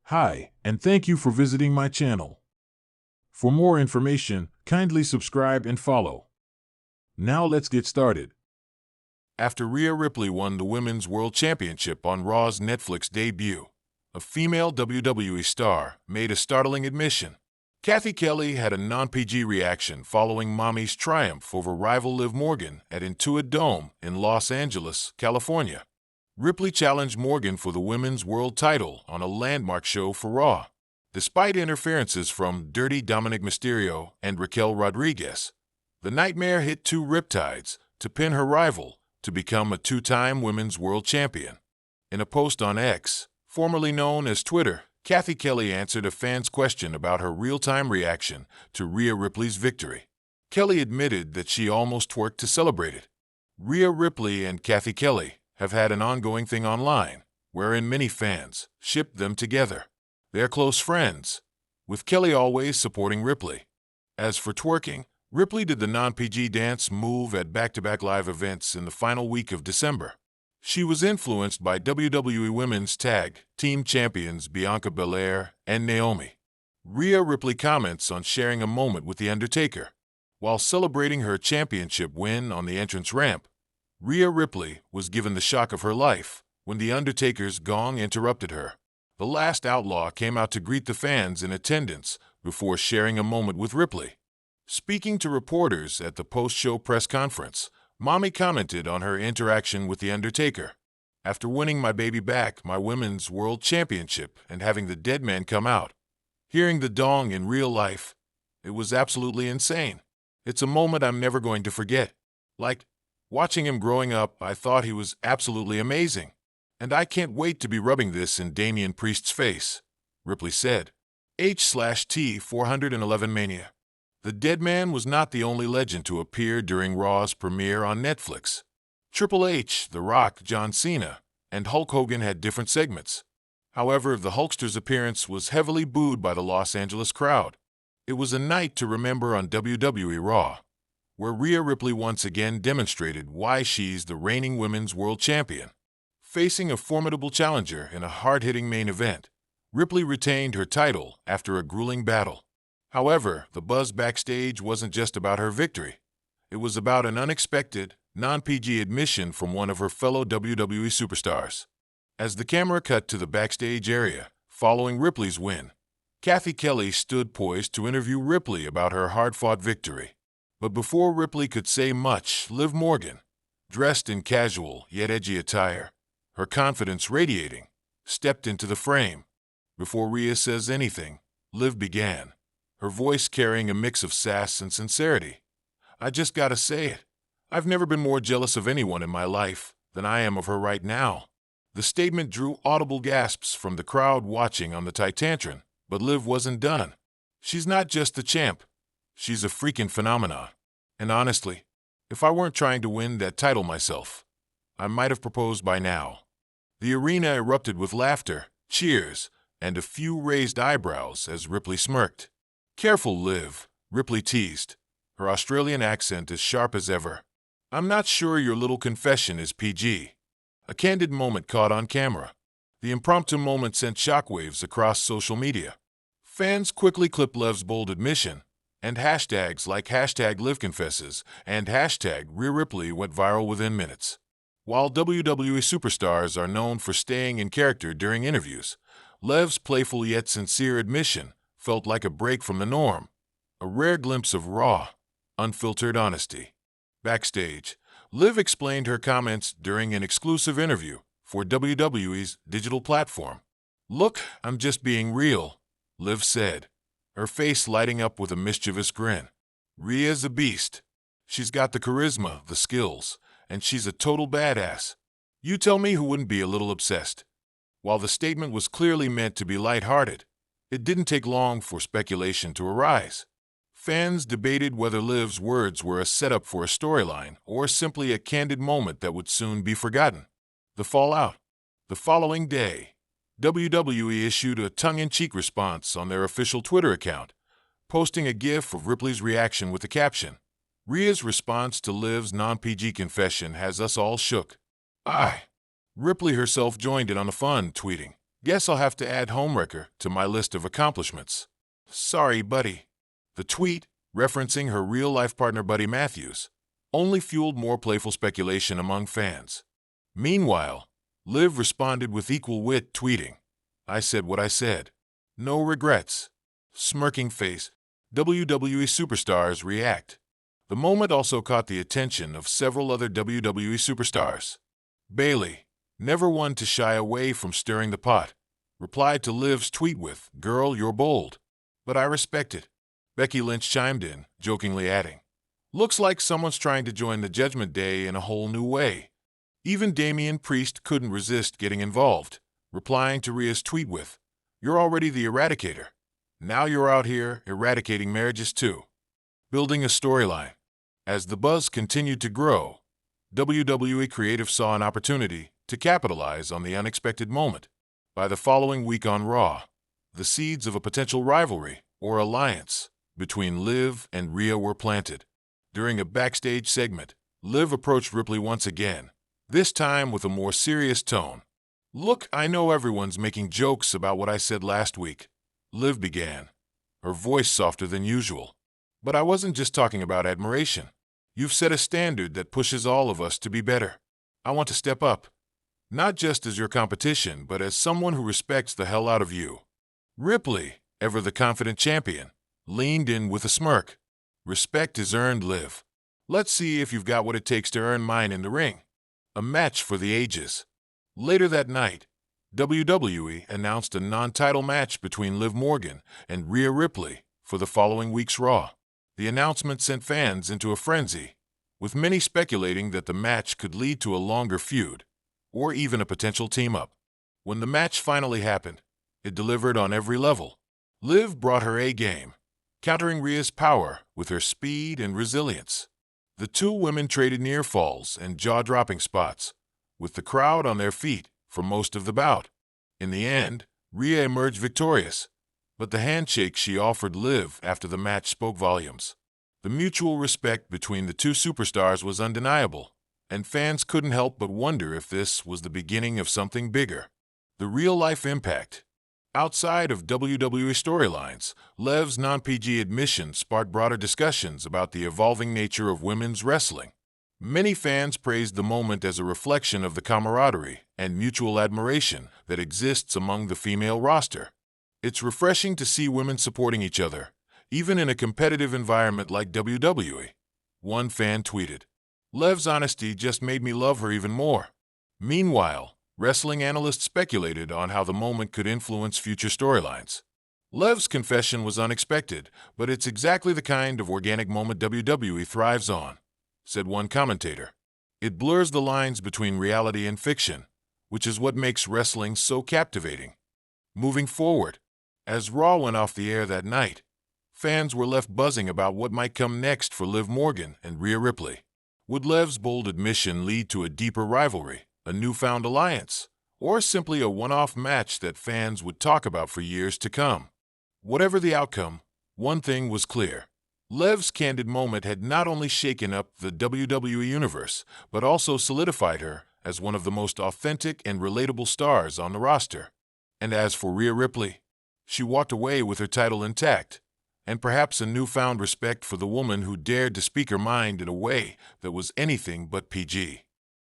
Hi, and thank you for visiting my channel. For more information, kindly subscribe and follow. Now let's get started. After Rhea Ripley won the Women's World Championship on Raw's Netflix debut, a female WWE star made a startling admission. Kathy Kelly had a non-PG reaction following Mommy's triumph over rival Liv Morgan at Intuit Dome in Los Angeles, California. Ripley challenged Morgan for the Women's World title on a landmark show for Raw. Despite interferences from Dirty Dominic Mysterio and Raquel Rodriguez, the Nightmare hit two riptides to pin her rival to become a two-time Women's World Champion. In a post on X, formerly known as Twitter, Kathy Kelly answered a fan's question about her real-time reaction to Rhea Ripley's victory. Kelly admitted that she almost twerked to celebrate it. Rhea Ripley and Kathy Kelly have had an ongoing thing online, wherein many fans shipped them together. They're close friends, with Kelly always supporting Ripley. As for twerking, Ripley did the non-PG dance move at back-to-back live events in the final week of December. She was influenced by WWE Women's Tag Team Champions Bianca Belair and Naomi. Rhea Ripley comments on sharing a moment with The Undertaker. While celebrating her championship win on the entrance ramp, Rhea Ripley was given the shock of her life when The Undertaker's gong interrupted her. The Last Outlaw came out to greet the fans in attendance before sharing a moment with Ripley. Speaking to reporters at the post-show press conference, Mommy commented on her interaction with The Undertaker. After winning my baby back, my Women's World Championship, and having the dead man come out, hearing the dong in real life, it was absolutely insane. It's a moment I'm never going to forget. Like, watching him growing up, I thought he was absolutely amazing. And I can't wait to be rubbing this in Damian Priest's face, Ripley said. H/T411 Mania. The Dead Man was not the only legend to appear during Raw's premiere on Netflix. Triple H, The Rock, John Cena, and Hulk Hogan had different segments. However, the Hulkster's appearance was heavily booed by the Los Angeles crowd. It was a night to remember on WWE Raw, where Rhea Ripley once again demonstrated why she's the reigning Women's World Champion. Facing a formidable challenger in a hard-hitting main event, Ripley retained her title after a grueling battle. However, the buzz backstage wasn't just about her victory. It was about an unexpected, non-PG admission from one of her fellow WWE superstars. As the camera cut to the backstage area following Ripley's win, Kathy Kelly stood poised to interview Ripley about her hard-fought victory. But before Ripley could say much, Liv Morgan, dressed in casual yet edgy attire, her confidence radiating, stepped into the frame. Before Rhea says anything, Liv began, her voice carrying a mix of sass and sincerity. I just gotta say it. I've never been more jealous of anyone in my life than I am of her right now. The statement drew audible gasps from the crowd watching on the Titantron, but Liv wasn't done. She's not just the champ. She's a freaking phenomenon. And honestly, if I weren't trying to win that title myself, I might have proposed by now. The arena erupted with laughter, cheers, and a few raised eyebrows as Ripley smirked. Careful, Liv, Ripley teased, her Australian accent as sharp as ever. I'm not sure your little confession is PG. A candid moment caught on camera. The impromptu moment sent shockwaves across social media. Fans quickly clipped Liv's bold admission, and hashtags like #LivConfesses and #Rhea Ripley went viral within minutes. While WWE superstars are known for staying in character during interviews, Liv's playful yet sincere admission felt like a break from the norm, a rare glimpse of raw, unfiltered honesty. Backstage, Liv explained her comments during an exclusive interview for WWE's digital platform. Look, I'm just being real, Liv said, her face lighting up with a mischievous grin. Rhea's a beast. She's got the charisma, the skills, and she's a total badass. You tell me who wouldn't be a little obsessed. While the statement was clearly meant to be lighthearted, it didn't take long for speculation to arise. Fans debated whether Liv's words were a setup for a storyline or simply a candid moment that would soon be forgotten. The fallout. The following day, WWE issued a tongue-in-cheek response on their official Twitter account, posting a GIF of Ripley's reaction with the caption, Rhea's response to Liv's non-PG confession has us all shook. Ripley herself joined in on the fun, tweeting, Guess I'll have to add homewrecker to my list of accomplishments. Sorry, buddy. The tweet, referencing her real-life partner Buddy Matthews, only fueled more playful speculation among fans. Meanwhile, Liv responded with equal wit, tweeting, "I said what I said. No regrets." Smirking face, WWE superstars react. The moment also caught the attention of several other WWE superstars. Bayley, never one to shy away from stirring the pot, replied to Liv's tweet with, "Girl, you're bold, but I respect it." Becky Lynch chimed in, jokingly adding, "Looks like someone's trying to join the Judgment Day in a whole new way." Even Damian Priest couldn't resist getting involved, replying to Rhea's tweet with, "You're already the Eradicator. Now you're out here eradicating marriages too." Building a storyline. As the buzz continued to grow, WWE Creative saw an opportunity to capitalize on the unexpected moment. By the following week on Raw, the seeds of a potential rivalry or alliance between Liv and Rhea were planted. During a backstage segment, Liv approached Ripley once again, this time with a more serious tone. "Look, I know everyone's making jokes about what I said last week," Liv began, her voice softer than usual. "But I wasn't just talking about admiration. You've set a standard that pushes all of us to be better. I want to step up, not just as your competition, but as someone who respects the hell out of you." Ripley, ever the confident champion, leaned in with a smirk. "Respect is earned, Liv. Let's see if you've got what it takes to earn mine in the ring." A match for the ages. Later that night, WWE announced a non-title match between Liv Morgan and Rhea Ripley for the following week's Raw. The announcement sent fans into a frenzy, with many speculating that the match could lead to a longer feud, or even a potential team-up. When the match finally happened, it delivered on every level. Liv brought her A-game, countering Rhea's power with her speed and resilience. The two women traded near falls and jaw-dropping spots, with the crowd on their feet for most of the bout. In the end, Rhea emerged victorious, but the handshake she offered Liv after the match spoke volumes. The mutual respect between the two superstars was undeniable, and fans couldn't help but wonder if this was the beginning of something bigger. The real-life impact. Outside of WWE storylines, Liv's non-PG admission sparked broader discussions about the evolving nature of women's wrestling. Many fans praised the moment as a reflection of the camaraderie and mutual admiration that exists among the female roster. "It's refreshing to see women supporting each other, even in a competitive environment like WWE," one fan tweeted. "Liv's honesty just made me love her even more." Meanwhile, wrestling analysts speculated on how the moment could influence future storylines. "Liv's confession was unexpected, but it's exactly the kind of organic moment WWE thrives on," said one commentator. "It blurs the lines between reality and fiction, which is what makes wrestling so captivating." Moving forward, as Raw went off the air that night, fans were left buzzing about what might come next for Liv Morgan and Rhea Ripley. Would Liv's bold admission lead to a deeper rivalry, a newfound alliance, or simply a one-off match that fans would talk about for years to come? Whatever the outcome, one thing was clear. Liv's candid moment had not only shaken up the WWE universe, but also solidified her as one of the most authentic and relatable stars on the roster. And as for Rhea Ripley, she walked away with her title intact, and perhaps a newfound respect for the woman who dared to speak her mind in a way that was anything but PG.